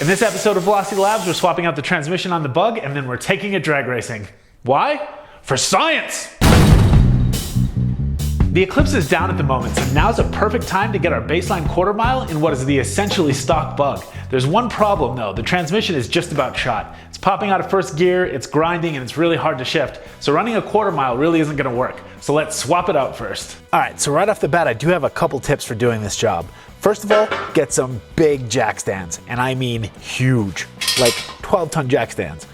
In this episode of Velocity Labs, we're swapping out the transmission on the Bug, and then we're taking it drag racing. Why? For science! The Eclipse is down at the moment, so now's a perfect time to get our baseline quarter mile in what is the essentially stock Bug. There's one problem though, the transmission is just about shot. It's popping out of first gear, it's grinding, and it's really hard to shift, so running a quarter mile really isn't gonna work. So let's swap it out first. Alright, so right off the bat I do have a couple tips for doing this job. First of all, get some big jack stands, and I mean huge, like 12-ton jack stands.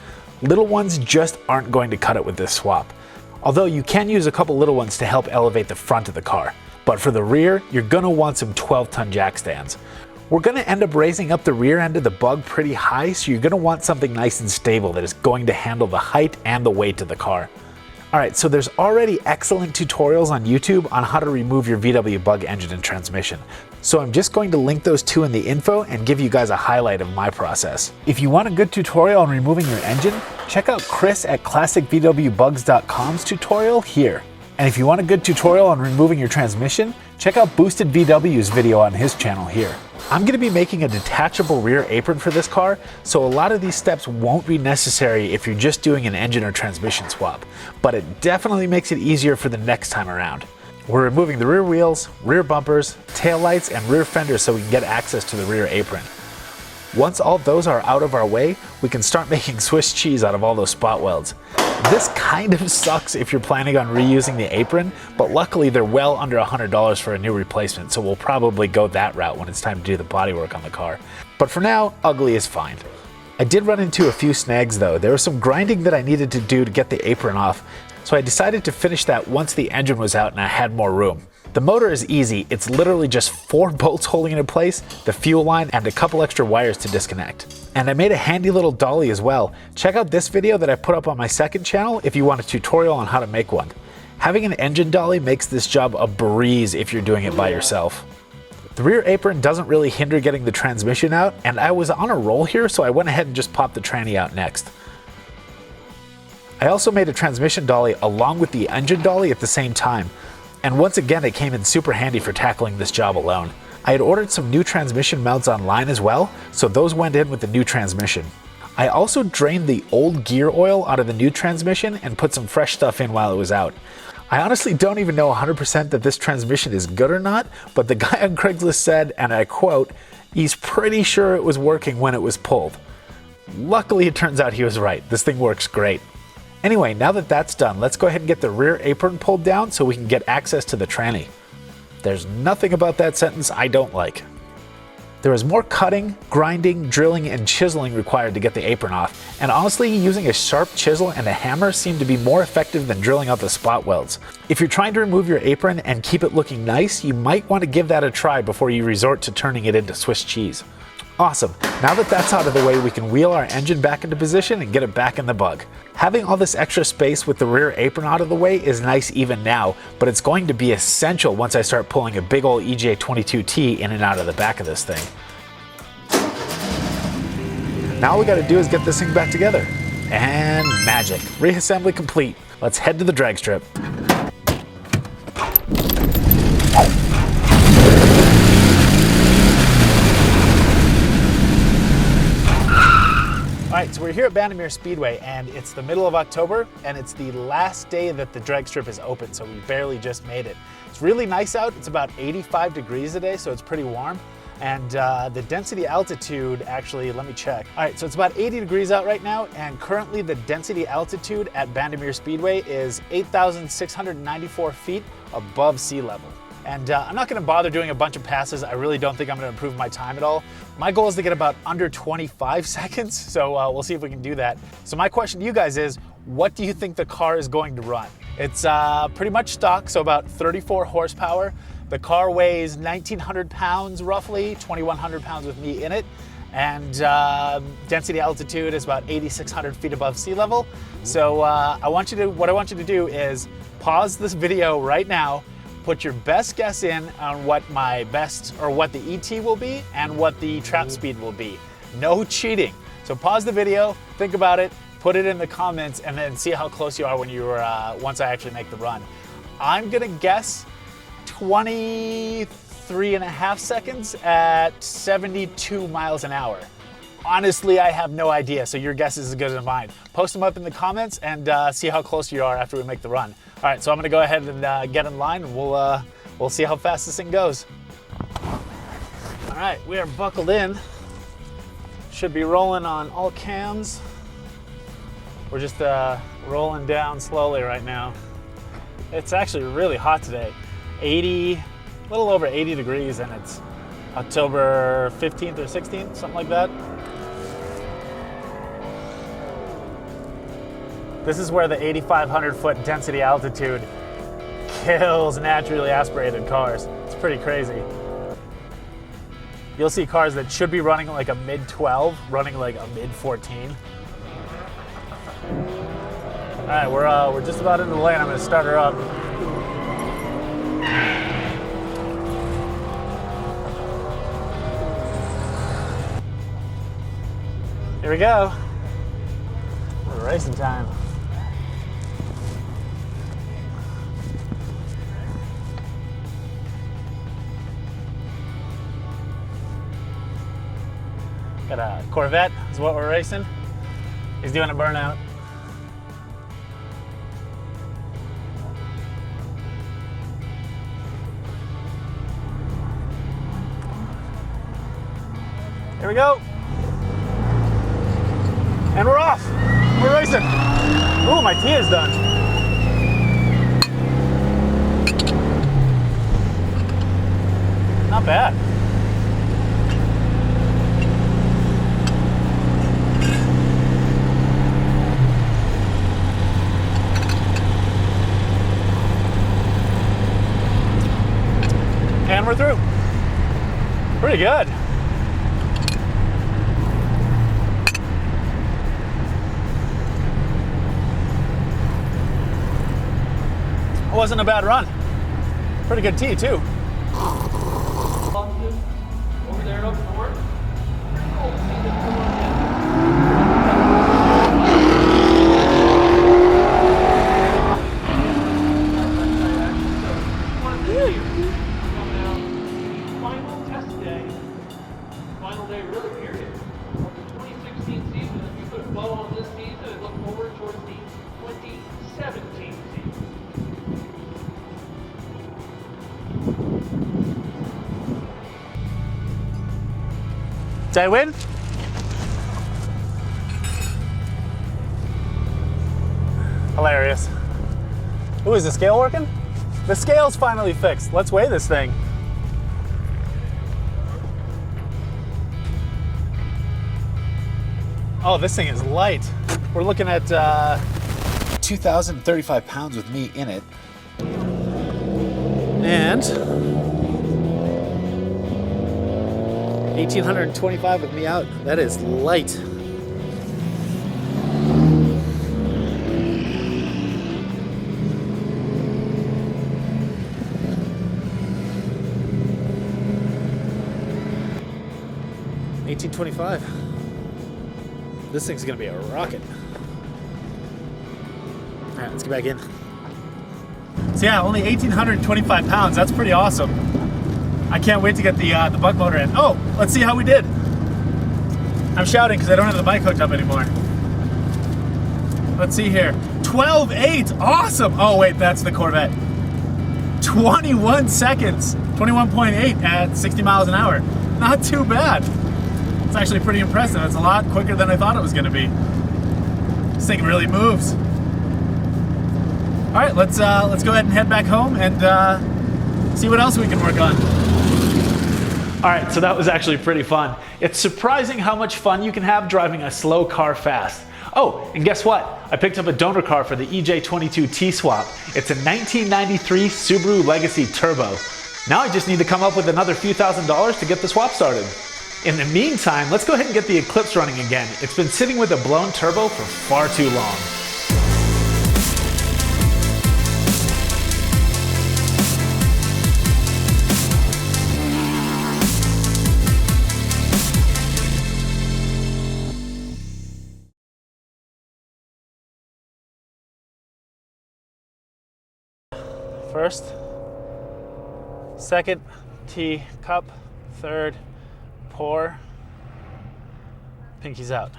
Little ones just aren't going to cut it with this swap. Although you can use a couple little ones to help elevate the front of the car. But for the rear, you're gonna want some 12-ton jack stands. We're gonna end up raising up the rear end of the Bug pretty high, so you're gonna want something nice and stable that is going to handle the height and the weight of the car. Alright, so there's already excellent tutorials on YouTube on how to remove your VW Bug engine and transmission. So I'm just going to link those two in the info and give you guys a highlight of my process. If you want a good tutorial on removing your engine, check out Chris at ClassicVWBugs.com's tutorial here. And if you want a good tutorial on removing your transmission, check out BoostedVW's video on his channel here. I'm going to be making a detachable rear apron for this car, so a lot of these steps won't be necessary if you're just doing an engine or transmission swap, but it definitely makes it easier for the next time around. We're removing the rear wheels, rear bumpers, taillights, and rear fenders so we can get access to the rear apron. Once all those are out of our way, we can start making Swiss cheese out of all those spot welds. This kind of sucks if you're planning on reusing the apron, but luckily they're well under $100 for a new replacement, so we'll probably go that route when it's time to do the bodywork on the car. But for now, ugly is fine. I did run into a few snags though. There was some grinding that I needed to do to get the apron off, so I decided to finish that once the engine was out and I had more room. The motor is easy, it's literally just 4 bolts holding it in place, the fuel line, and a couple extra wires to disconnect. And I made a handy little dolly as well. Check out this video that I put up on my second channel if you want a tutorial on how to make one. Having an engine dolly makes this job a breeze if you're doing it by yourself. The rear apron doesn't really hinder getting the transmission out, and I was on a roll here, so I went ahead and just popped the tranny out next. I also made a transmission dolly along with the engine dolly at the same time. And once again, it came in super handy for tackling this job alone. I had ordered some new transmission mounts online as well, so those went in with the new transmission. I also drained the old gear oil out of the new transmission and put some fresh stuff in while it was out. I honestly don't even know 100% that this transmission is good or not, but the guy on Craigslist said, and I quote, he's pretty sure it was working when it was pulled. Luckily, it turns out he was right. This thing works great. Anyway, now that that's done, let's go ahead and get the rear apron pulled down so we can get access to the tranny. There's nothing about that sentence I don't like. There is more cutting, grinding, drilling, and chiseling required to get the apron off, and honestly, using a sharp chisel and a hammer seemed to be more effective than drilling out the spot welds. If you're trying to remove your apron and keep it looking nice, you might want to give that a try before you resort to turning it into Swiss cheese. Awesome, now that that's out of the way, we can wheel our engine back into position and get it back in the Bug. Having all this extra space with the rear apron out of the way is nice even now, but it's going to be essential once I start pulling a big old EJ22T in and out of the back of this thing. Now all we gotta do is get this thing back together. And magic, reassembly complete. Let's head to the drag strip. Alright, so we're here at Bandimere Speedway and it's the middle of October and it's the last day that the drag strip is open, so we barely just made it. It's really nice out, it's about 85 degrees today, so it's pretty warm. And the density altitude, actually, let me check. Alright, so it's about 80 degrees out right now, and currently the density altitude at Bandimere Speedway is 8,694 feet above sea level. And I'm not gonna bother doing a bunch of passes. I really don't think I'm gonna improve my time at all. My goal is to get about under 25 seconds, so we'll see if we can do that. So my question to you guys is, what do you think the car is going to run? It's pretty much stock, so about 34 horsepower. The car weighs 1,900 pounds roughly, 2,100 pounds with me in it. And density altitude is about 8,600 feet above sea level. So what I want you to do is pause this video right now, put your best guess in on what my best, or what the ET will be and what the trap speed will be. No cheating. So pause the video, think about it, put it in the comments, and then see how close you are when you're, once I actually make the run. I'm gonna guess 23.5 seconds at 72 miles an hour. Honestly, I have no idea, so your guess is as good as mine. Post them up in the comments and see how close you are after we make the run. All right, so I'm gonna go ahead and get in line, and we'll see how fast this thing goes. All right, we are buckled in. Should be rolling on all cams. We're just rolling down slowly right now. It's actually really hot today. 80, a little over 80 degrees, and it's October 15th or 16th, something like that. This is where the 8,500 foot density altitude kills naturally aspirated cars. It's pretty crazy. You'll see cars that should be running like a mid 12, running like a mid 14. All right, we're just about into the lane. I'm gonna start her up. Here we go. Racing time. Got a Corvette is what we're racing. He's doing a burnout. Here we go. And we're off. We're racing. Ooh, my tee is done. Not bad. And we're through. Pretty good. Wasn't a bad run. Pretty good tee too. Over there up north. Final test day. Final day, really, period. Of the 2016 season, if you put a bow on this season and look forward towards the 2017 season. Did I win? Hilarious. Ooh, is the scale working? The scale's finally fixed. Let's weigh this thing. Oh, this thing is light. We're looking at 2,035 pounds with me in it. And 1,825 with me out. That is light. $1,825. This thing's gonna be a rocket. All right, let's get back in. So yeah, only 1,825 pounds. That's pretty awesome. I can't wait to get the bug motor in. Oh, let's see how we did. I'm shouting because I don't have the bike hooked up anymore. Let's see here. 12.8, awesome. Oh wait, that's the Corvette. 21 seconds, 21.8 at 60 miles an hour. Not too bad. It's actually pretty impressive. It's a lot quicker than I thought it was gonna be. This thing really moves. All right, let's go ahead and head back home and see what else we can work on. All right, so that was actually pretty fun. It's surprising how much fun you can have driving a slow car fast. Oh, and guess what? I picked up a donor car for the EJ22 T-Swap. It's a 1993 Subaru Legacy Turbo. Now I just need to come up with another few $1,000s to get the swap started. In the meantime, let's go ahead and get the Eclipse running again. It's been sitting with a blown turbo for far too long. First, second, tea, cup, third, pour, think he's out.